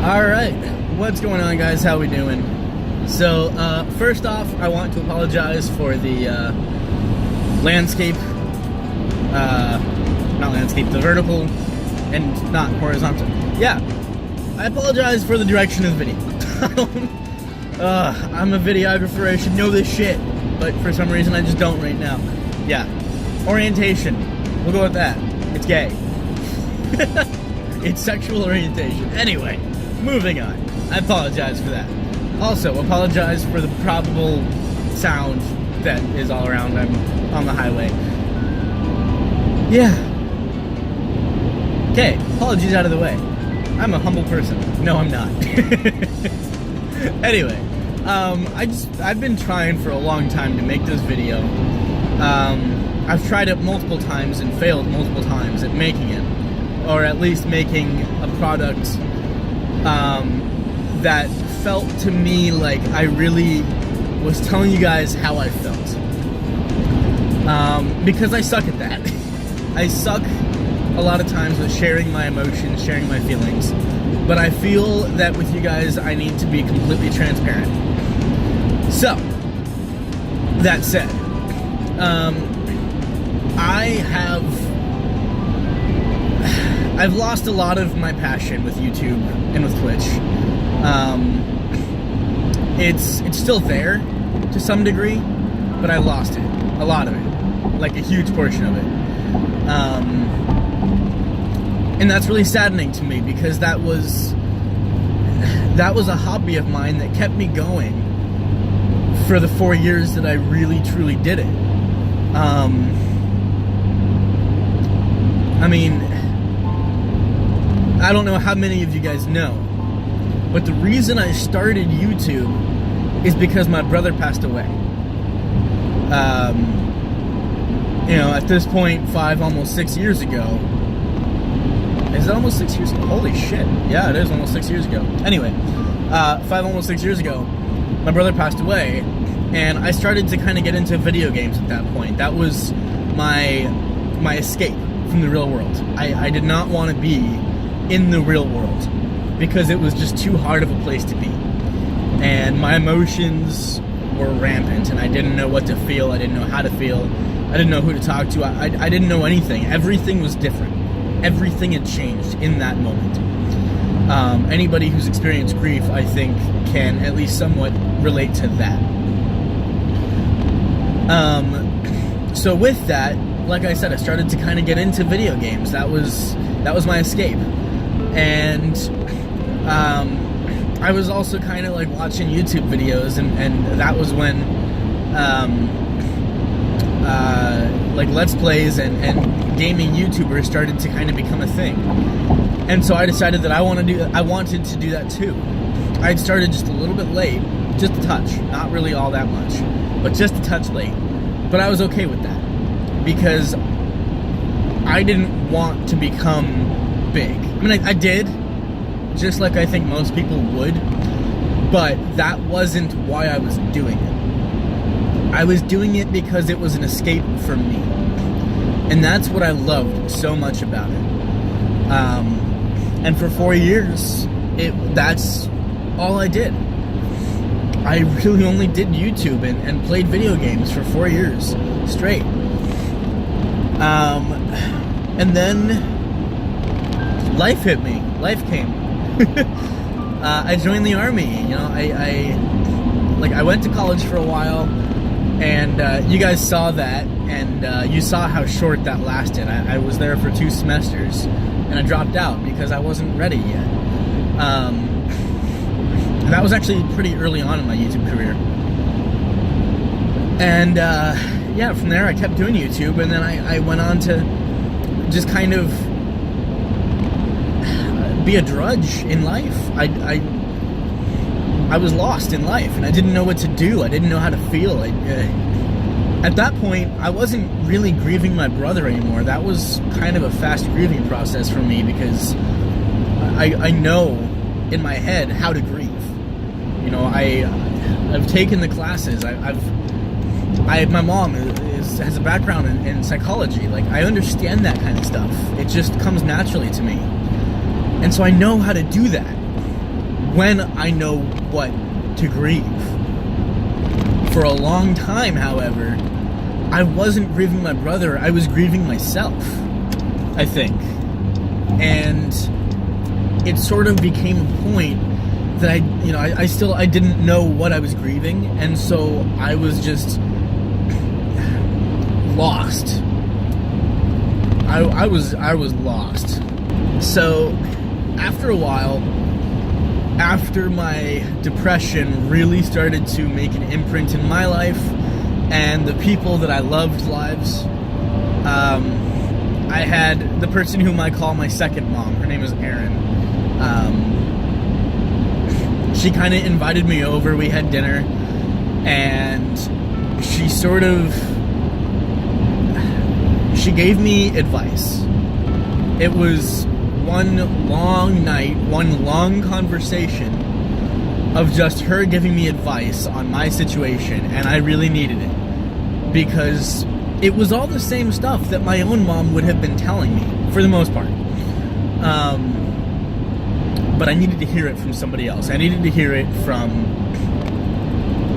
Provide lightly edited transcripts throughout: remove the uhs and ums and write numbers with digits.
Alright, what's going on, guys? How we doing? So, first off, I want to apologize for the landscape, not landscape, the vertical and not horizontal. Yeah, I apologize for the direction of the video. I'm a videographer, I should know this shit, but for some reason I just don't right now. Yeah, orientation, we'll go with that. It's gay. It's sexual orientation. Anyway, moving on. I apologize for that. Also, apologize for the probable sound that is all around. I'm on the highway. Yeah. Okay, apologies out of the way. I'm a humble person. No, I'm not. Anyway, I've been trying for a long time to make this video. I've tried it multiple times and failed multiple times at making it. Or at least making a product that felt to me like I really was telling you guys how I felt. Because I suck at that. I suck a lot of times with sharing my emotions, sharing my feelings. But I feel that with you guys, I need to be completely transparent. So, that said, I've lost a lot of my passion with YouTube and with Twitch. It's still there to some degree, but I lost it. A lot of it. Like a huge portion of it. And that's really saddening to me because that was a hobby of mine that kept me going for the 4 years that I really truly did it. I mean, I don't know how many of you guys know, but the reason I started YouTube is because my brother passed away. At this point, almost 6 years ago. Is it almost 6 years ago? Holy shit. Yeah, it is almost 6 years ago. Anyway, almost 6 years ago, my brother passed away, and I started to kind of get into video games at that point. That was my escape from the real world. I did not want to be in the real world because it was just too hard of a place to be. And my emotions were rampant, and I didn't know what to feel. I didn't know how to feel. I didn't know who to talk to. I didn't know anything. Everything was different. Everything had changed in that moment. Anybody who's experienced grief, I think, can at least somewhat relate to that. So with that, like I said, I started to kind of get into video games. That was my escape. And I was also kind of like watching YouTube videos, and that was when like Let's Plays and gaming YouTubers started to kind of become a thing. And so I decided that I wanted to do that too. I'd started just a little bit late, just a touch, not really all that much, but just a touch late. But I was okay with that because I didn't want to become big. I mean, I did, just like I think most people would, but that wasn't why I was doing it. I was doing it because it was an escape for me. And that's what I loved so much about it. And for 4 years, that's all I did. I really only did YouTube and played video games for 4 years straight. And then life hit me. Life came. I joined the Army. I went to college for a while, and you guys saw that, and you saw how short that lasted. I was there for 2 semesters, and I dropped out because I wasn't ready yet. That was actually pretty early on in my YouTube career. And yeah, from there I kept doing YouTube, and then I went on to just kind of be a drudge in life. I was lost in life, and I didn't know what to do. I didn't know how to feel. At that point, I wasn't really grieving my brother anymore. That was kind of a fast grieving process for me because I know in my head how to grieve. I've taken the classes. My mom has a background in psychology. Like, I understand that kind of stuff. It just comes naturally to me. And so I know how to do that. when I know what to grieve. For a long time, however, I wasn't grieving my brother, I was grieving myself, I think. And it sort of became a point that I didn't know what I was grieving, and so I was just lost. I was lost. So after a while, after my depression really started to make an imprint in my life and the people that I loved's lives, I had the person whom I call my second mom. Her name is Erin. She kind of invited me over. We had dinner, and she gave me advice. It was one long night, one long conversation of just her giving me advice on my situation, and I really needed it because it was all the same stuff that my own mom would have been telling me for the most part. But I needed to hear it from somebody else. I needed to hear it from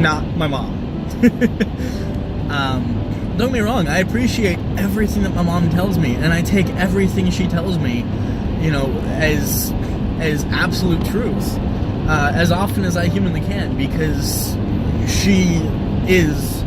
not my mom. Don't get me wrong, I appreciate everything that my mom tells me, and I take everything she tells me, as absolute truth, as often as I humanly can, because she is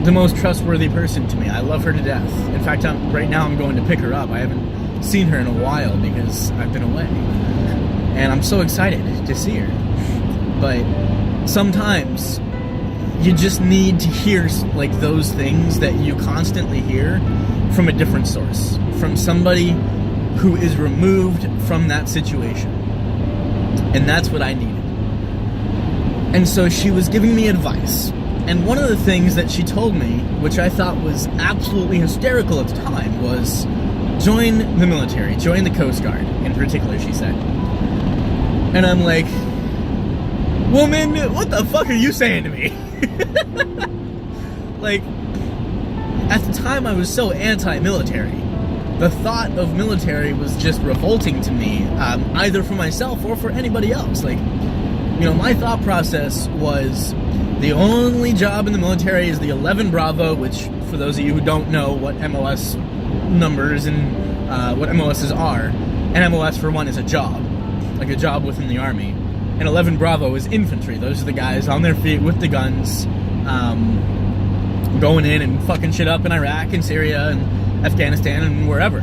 the most trustworthy person to me. I love her to death. In fact, right now I'm going to pick her up. I haven't seen her in a while because I've been away, and I'm so excited to see her. But sometimes you just need to hear like those things that you constantly hear from a different source, from somebody who is removed from that situation. And that's what I needed. And so she was giving me advice. And one of the things that she told me, which I thought was absolutely hysterical at the time, was join the military, join the Coast Guard in particular, she said. And I'm like, woman, what the fuck are you saying to me? Like, at the time I was so anti-military. The thought of military was just revolting to me, either for myself or for anybody else. Like, my thought process was the only job in the military is the 11 Bravo, which, for those of you who don't know what MOS numbers and what MOSs are, an MOS for one is a job, like a job within the Army. And 11 Bravo is infantry. Those are the guys on their feet with the guns, going in and fucking shit up in Iraq and Syria and Afghanistan and wherever.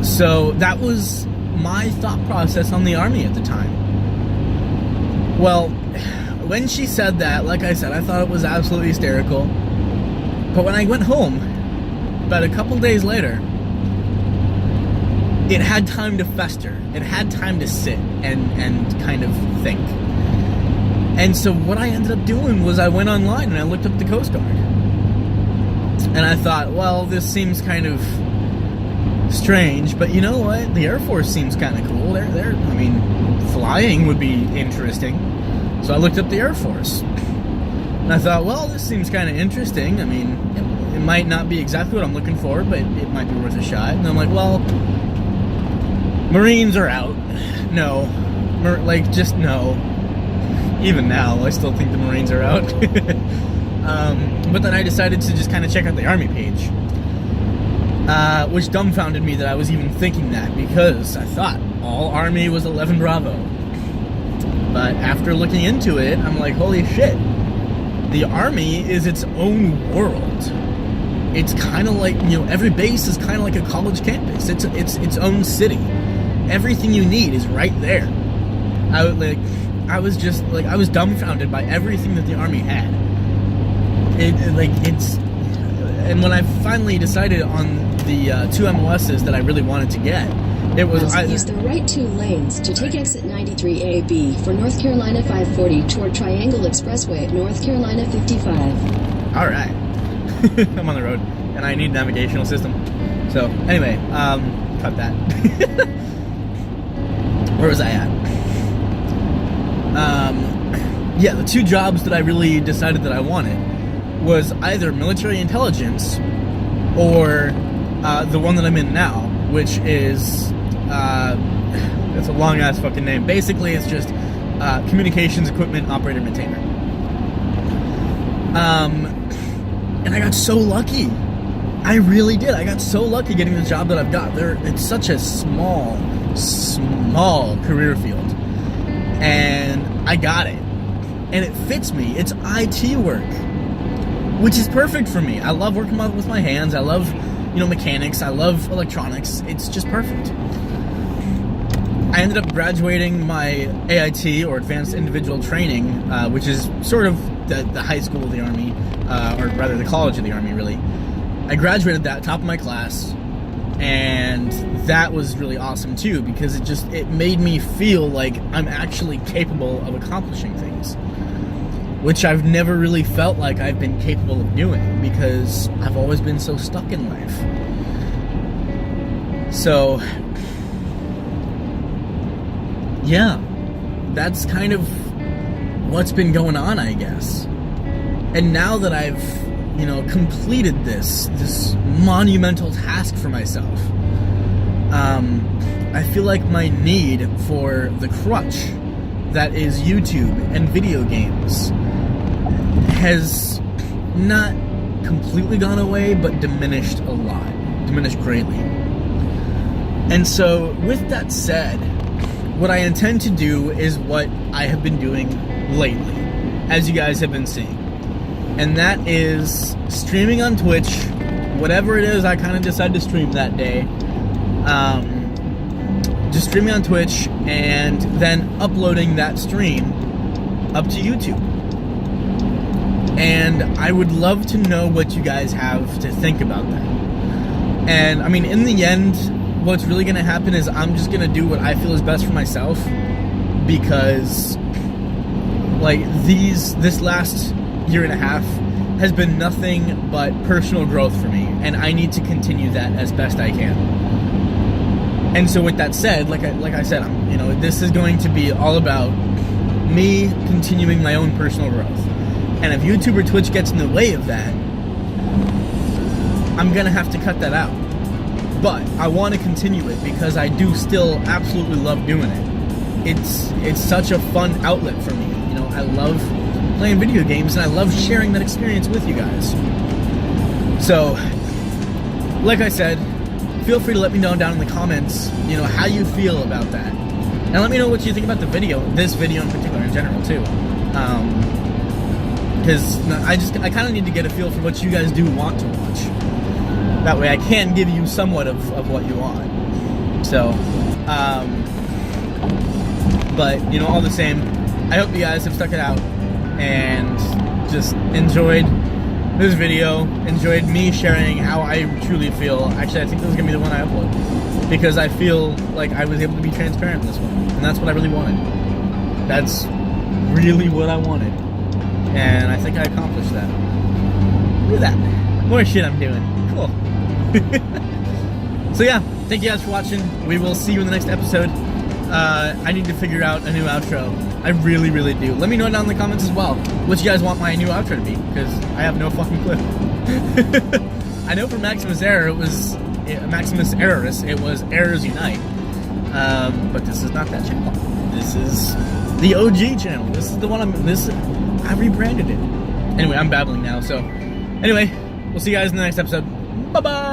So that was my thought process on the Army at the time. Well, when she said that, like I said, I thought it was absolutely hysterical. But when I went home, about a couple days later, it had time to fester. It had time to sit and kind of think. And so what I ended up doing was I went online and I looked up the Coast Guard. And I thought, well, this seems kind of strange, but you know what? The Air Force seems kind of cool. Flying would be interesting. So I looked up the Air Force. And I thought, well, this seems kind of interesting. It might not be exactly what I'm looking for, but it might be worth a shot. And I'm like, well, Marines are out. No. Just no. Even now, I still think the Marines are out. But then I decided to just kind of check out the Army page. Which dumbfounded me that I was even thinking that, because I thought all Army was 11 Bravo. But after looking into it, I'm like, holy shit. The Army is its own world. It's kind of like, every base is kind of like a college campus. It's its own city. Everything you need is right there. I was dumbfounded by everything that the Army had. And when I finally decided on the 2 MOSs that I really wanted to get, it was use the right 2 lanes to take exit 93AB for North Carolina 540 toward Triangle Expressway at North Carolina 55. All right. I'm on the road, and I need a navigational system. So, anyway, cut that. Where was I at? Yeah, the 2 jobs that I really decided that I wanted was either military intelligence or the one that I'm in now, which is It's a long ass fucking name. Basically, it's just communications equipment operator maintainer. And I got so lucky. I really did. I got so lucky getting the job that I've got. It's such a small career field, and I got it, and it fits me. It's IT work, which is perfect for me. I love working with my hands. I love, mechanics. I love electronics. It's just perfect. I ended up graduating my AIT, or Advanced Individual Training, which is sort of the high school of the Army, or rather the college of the Army, really. I graduated that, top of my class, and that was really awesome too, because it made me feel like I'm actually capable of accomplishing things, which I've never really felt like I've been capable of doing, because I've always been so stuck in life. So, yeah, that's kind of what's been going on, I guess. And now that I've, completed this monumental task for myself, I feel like my need for the crutch that is YouTube and video games has not completely gone away, but diminished greatly. And so, with that said, what I intend to do is what I have been doing lately, as you guys have been seeing. And that is streaming on Twitch, whatever it is I kind of decide to stream that day. Just streaming on Twitch and then uploading that stream up to YouTube. And I would love to know what you guys have to think about that. And I mean, in the end, what's really going to happen is I'm just going to do what I feel is best for myself, because this last year and a half has been nothing but personal growth for me, and I need to continue that as best I can. And so with that said, like I said, this is going to be all about me continuing my own personal growth. And if YouTube or Twitch gets in the way of that, I'm gonna have to cut that out. But I want to continue it because I do still absolutely love doing it. It's such a fun outlet for me. I love playing video games, and I love sharing that experience with you guys. So, like I said, feel free to let me know down in the comments, how you feel about that. And let me know what you think about this video in particular, in general, too. Because I kind of need to get a feel for what you guys do want to watch. That way I can give you somewhat of what you want. So, but, all the same, I hope you guys have stuck it out and just enjoyed this video, enjoyed me sharing how I truly feel. Actually, I think this is going to be the one I upload, because I feel like I was able to be transparent in this one, and that's what I really wanted. That's really what I wanted, and I think I accomplished that. Look at that. More shit I'm doing. Cool. So yeah, thank you guys for watching. We will see you in the next episode. I need to figure out a new outro. I really, really do. Let me know down in the comments as well what you guys want my new outro to be, because I have no fucking clue. I know for Maximus Error, it was Maximus Errorus, it was Errors Unite. But this is not that channel. This is the OG channel. This is the one I rebranded it. Anyway, I'm babbling now, so anyway, we'll see you guys in the next episode. Bye-bye!